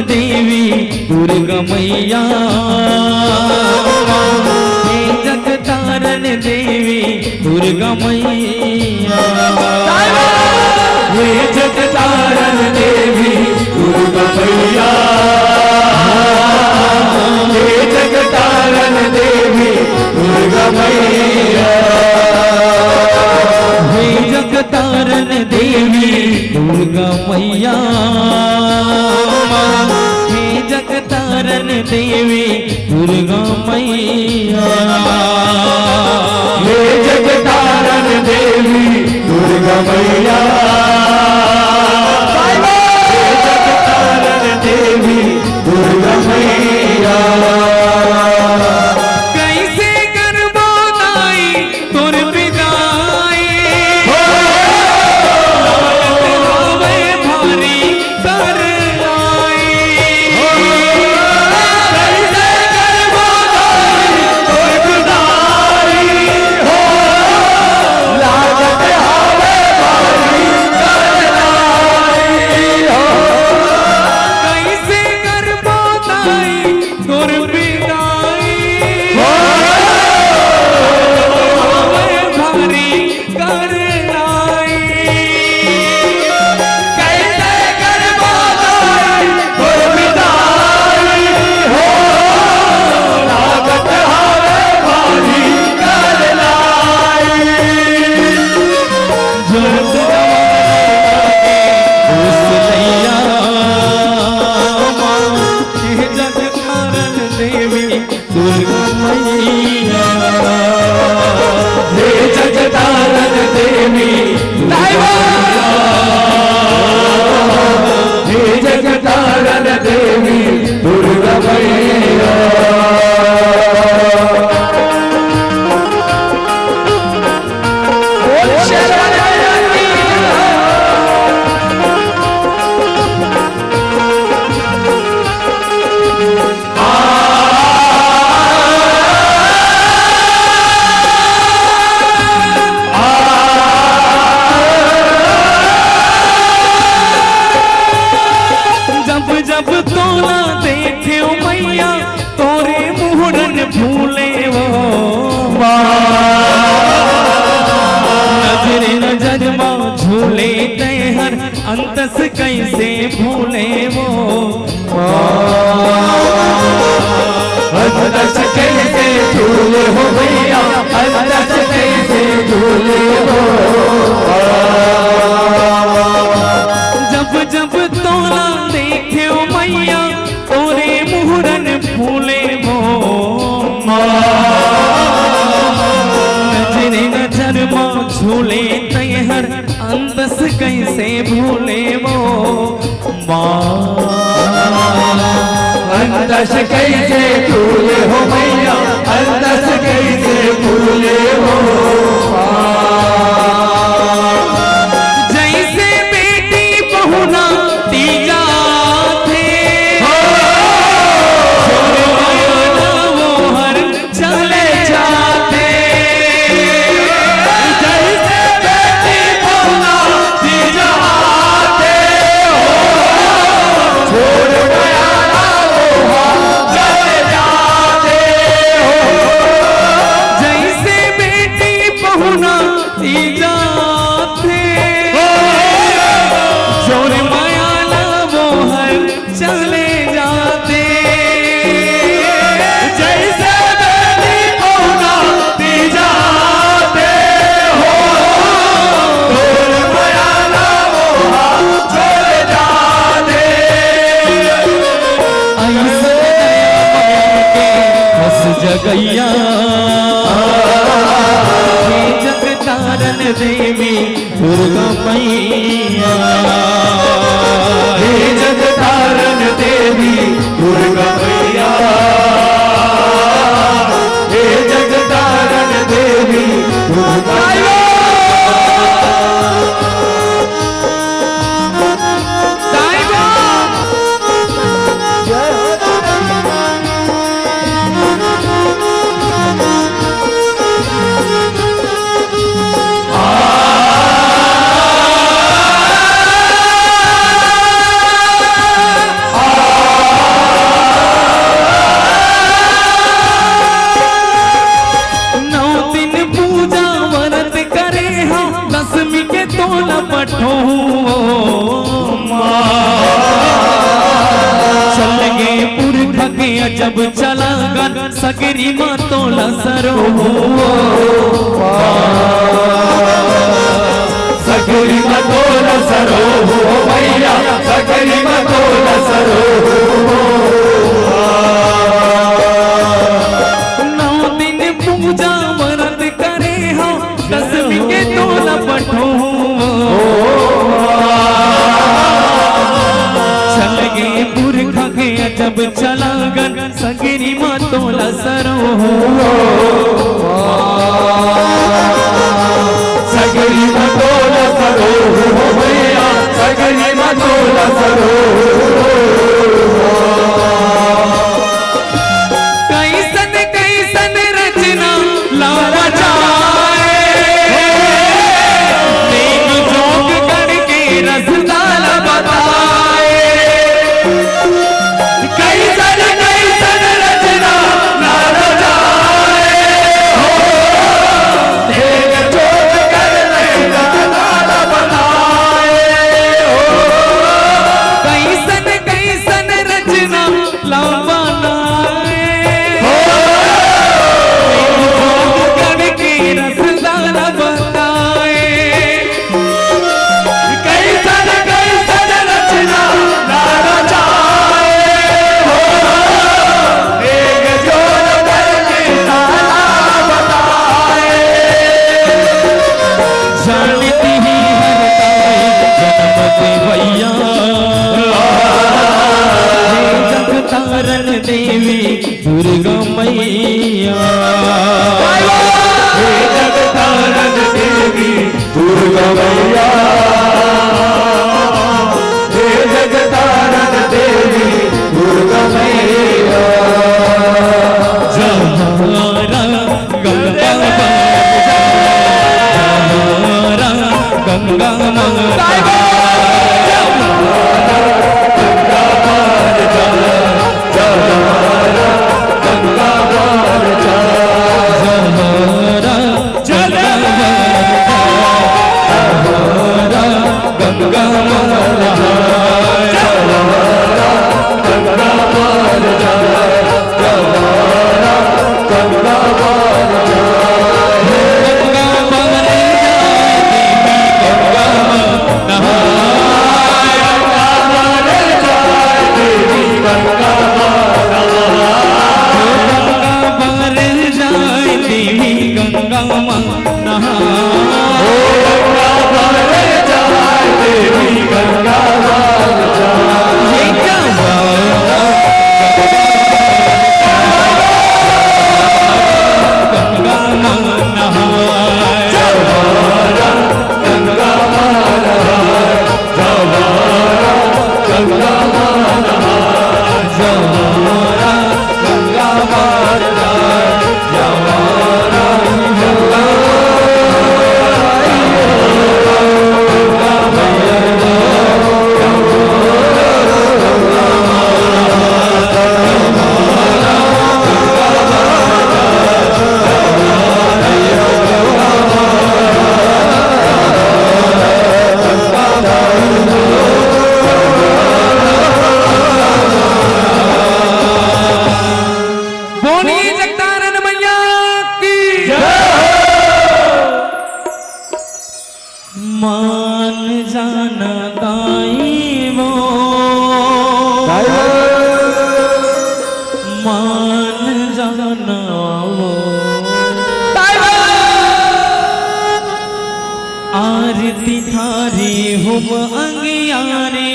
देवी दुर्गा मैया, हे जगतारण देवी दुर्गा मैया, हे जगतारण देवी दुर्गा मैया, हे जगतारण देवी दुर्गा मैया, हे जगतारण देवी दुर्गा मैया, हे जगतारण देवी दुर्गा मैया, हे जगतारण देवी दुर्गा मैया, हे जगतारण देवी दुर्गा मैया। कैसे करबो नाई तोर विदाई, रोवे भारी कर आई, कैसे करबो नाई तोर विदाई हो, लागत आवे भारी कर आई हो, कैसे करबो नाई तोर विदाई, रोवे भारी कर आई, कैसे करबो नाई तोर विदाई हो, लागत आवे भारी कर आई। जोत उस नैया माँ, हे जगतारण देवी दुर्गा मैया, हे जगतारण देवी दुर्गा मैया, हे जगतारण देवी दुर्गा मैया। बोल शरणाया की जब जब तोला देखे ओ मैया तोरे मुहरन भूले वो, नजर नजर माँ झूले तेहर अंतस कैसे भूले वो, अंतस कैसे झूले हो मैया, अंतस कैसे झूले हो। जब जब तोला देखे ओ मैया तोरे मुहरन भूले वो, नजर नजर माँ झूले तेहर अंतस कैसे भूले वो, माँ अंतस कैसे झूले हो मैया, अंतस कैसे झूले हो। जैसे बेटी बहुना तीजा थे, वो हर चले जाते, जैसे बेटी बहुना तीजा आते हो, छोड़ गया वो चले जाते हो। जैसे बेटी बहुना तीजा थे, जोर माया ना वो हर चले जाते, जैसे बेटी बहुना तीजा आते हो, छोड़ गया वो चले जाते। ऐसे बस जगैया, हे जगतारण देवी दुर्गा मैया, हे जगतारण देवी दुर्गा मैया, हे जगतारण देवी दुर्गा मैया। पठो चल गे पुरख के अजब चला गन सगरी माँ तोला सरो सगरी माँ तोला सरो भैया सगरी माँ तोला सरो 9 दिन पूजा व्रत करे हो 10वीं के तोला पठो चल गे पुरख के अजब चला गन सगरी माँ तोला सरो सगरी माँ तोला सरो भैया सगरी माँ तोला सरो कैसन रचना लावा जाए देख जोग करके रसदाल बताए कैसन रचना लावा जाए देख जोग कर रसदाल बताए कैसन रचना लावा तारण देवी दुर्गा मैया हे जगतारण देवी दुर्गा मैया हे जगतारण देवी दुर्गा मैया जहारा गंगा गंगा आरती थारी हुम अंगियारे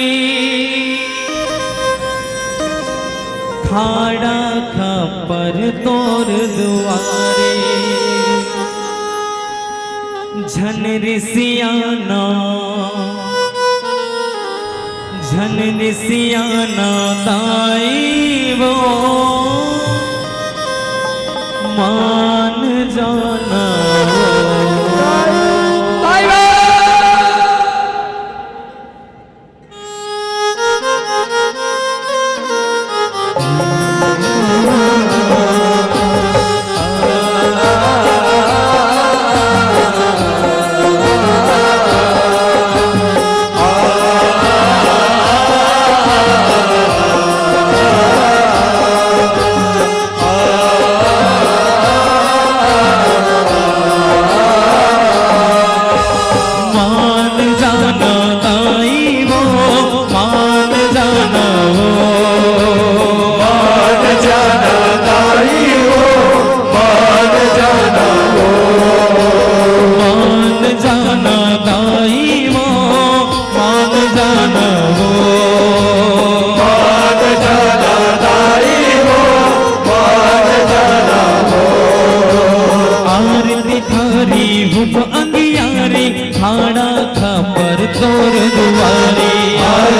खाड़ा खपर तोर दुआरे झन ऋषियाना दाई वो मान जाना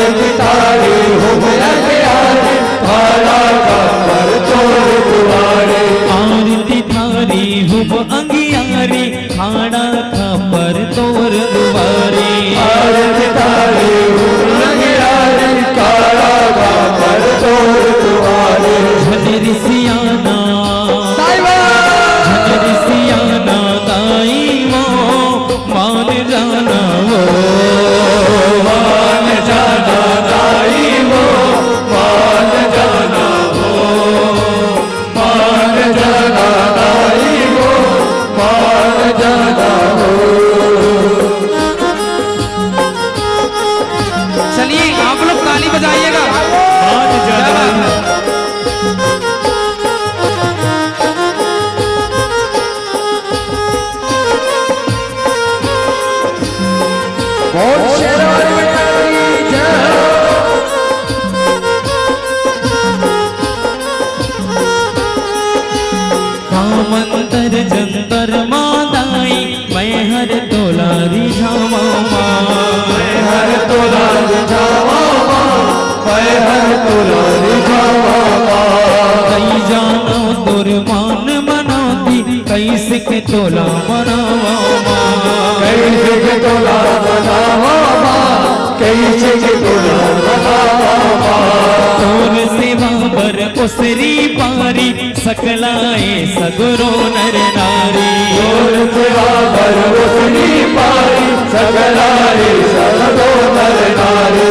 आरती तारी हो अंगियारी खड़ा कर तोर दुआरे आरती थारी हुब अंगियारी खाड़ा खापर तोर दुआरे आरती तारी हो अंगियारी खड़ा कर तोर दुआरे झजरी सियाना दाई वो मान जाना वो मान जाना दाई वो मान जाना वो मान जाना दाई वो मान जाना वो। चलिए आप लोग ताली बजाइएगा। मान जाना मंतर जंतर मादाई मैं हर तोलारी झावा मैं हर तोलारी झावा मैं हर तोलारी झावा कई जानो तोर मान मनाती कैसे के तोला मनावा कैसे के तोला मनावा कैसे के तोला मनावा तोर सेवा बर उसरी पारी सकलाए सगुरो नर नारी तोर सेवा बर उसरी पारी सकलाए सगुरो नर नारी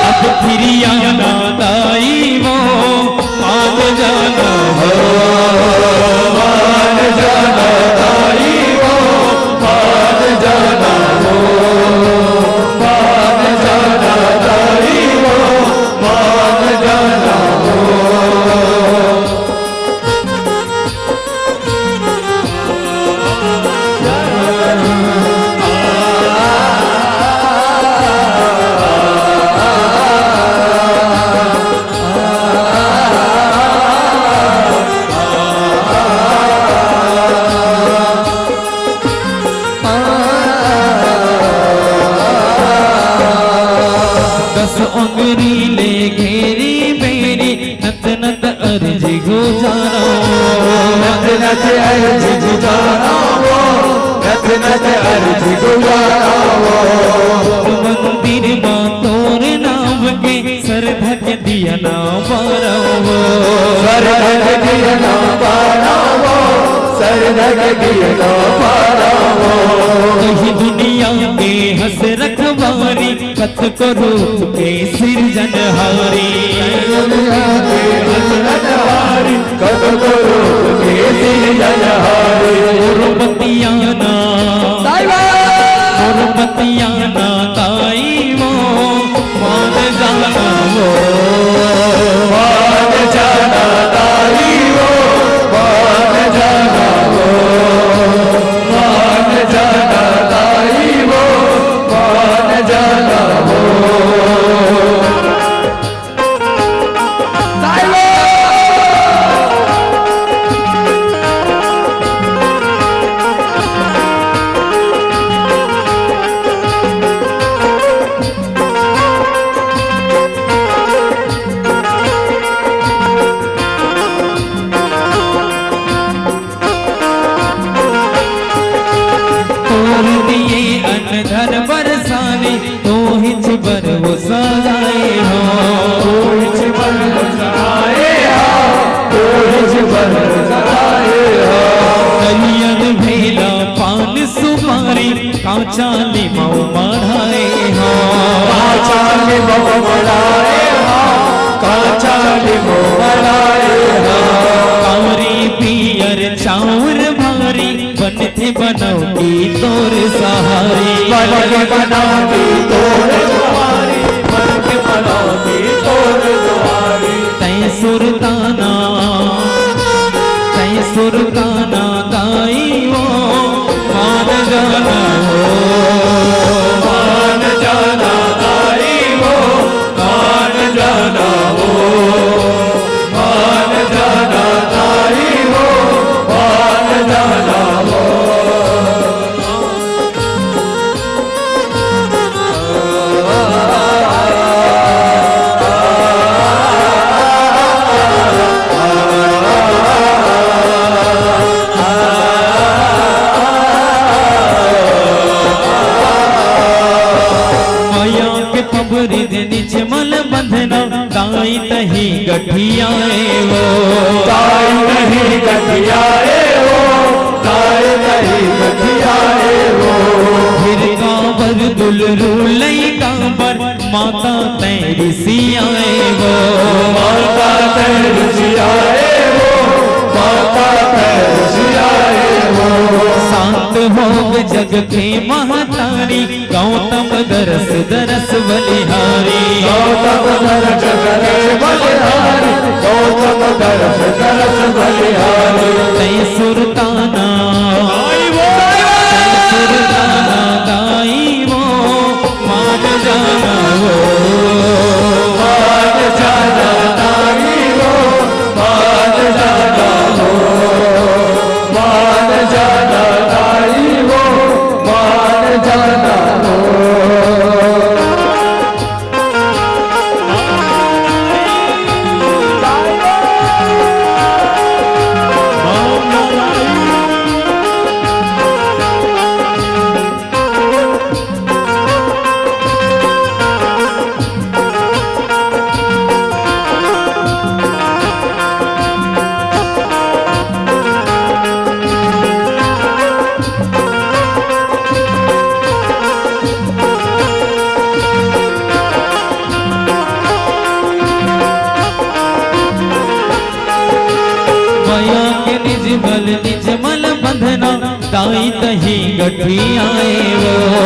अब फिरियाना दाई वो मान जाना हो मान जाना दाई वो मान जाना हो मान जाना दाई वो मान जाना हो। अंगरी ले घेरी मेरी नत नत अर्जी गुजारा नत नत अर्जी गुजारा वो नत नत अर्जी गुजारा वो मंदिर मां तोर नाम के सर धक दिया ना बारा वो सर धक दिया ना बारा वो सर धक दिया ना बारा वो कही दुनिया के हंस रखवारी कत को रूप के सिरजनहारी दुनिया के हंस रखवारी कत को रूप के सिरजनहारी गुरबतियाना ताई वो मान जाना वो मान जाना दाई वो मान जाना वो मान जाना दाई वो मान जाना वो धन बरसाने तो हिच बर वो सगाए हो हिच बर सगाए हो हिच बर सगाए हो कलियन भेला पान सुपारी कांचा लिमाऊ मढ़ाए हो कांचा लिमाऊ मढ़ाए हो कांचा लिमाऊ मढ़ाए हो कावरी पियर चाउर भारी बनते बनौटी तोर सहारी बनके बनौटी तोर सहारी बनके बनौटी तोर सहारी तै सुरताना दाई वो मान जाना हो मान जाना दाई वो मान जाना हो मान जाना दाई वो मान जाना हो। दुलरूलई कांबर माता तेरी सियाए वो माता तेरी सियाए वो माता तेरी सियाए वो शांत होग जग के महतारी गौतम दरस दरस बलिहारी गौतम दरस दरस बलिहारी गौतम दरस दरस बलिहारी तै सुरताना गाई वो मान जाना वो मान जाना नारी वो मान जाना हो मान जाना नारी वो मान जाना हो निज मल बंधना ताई तही गठी आए वो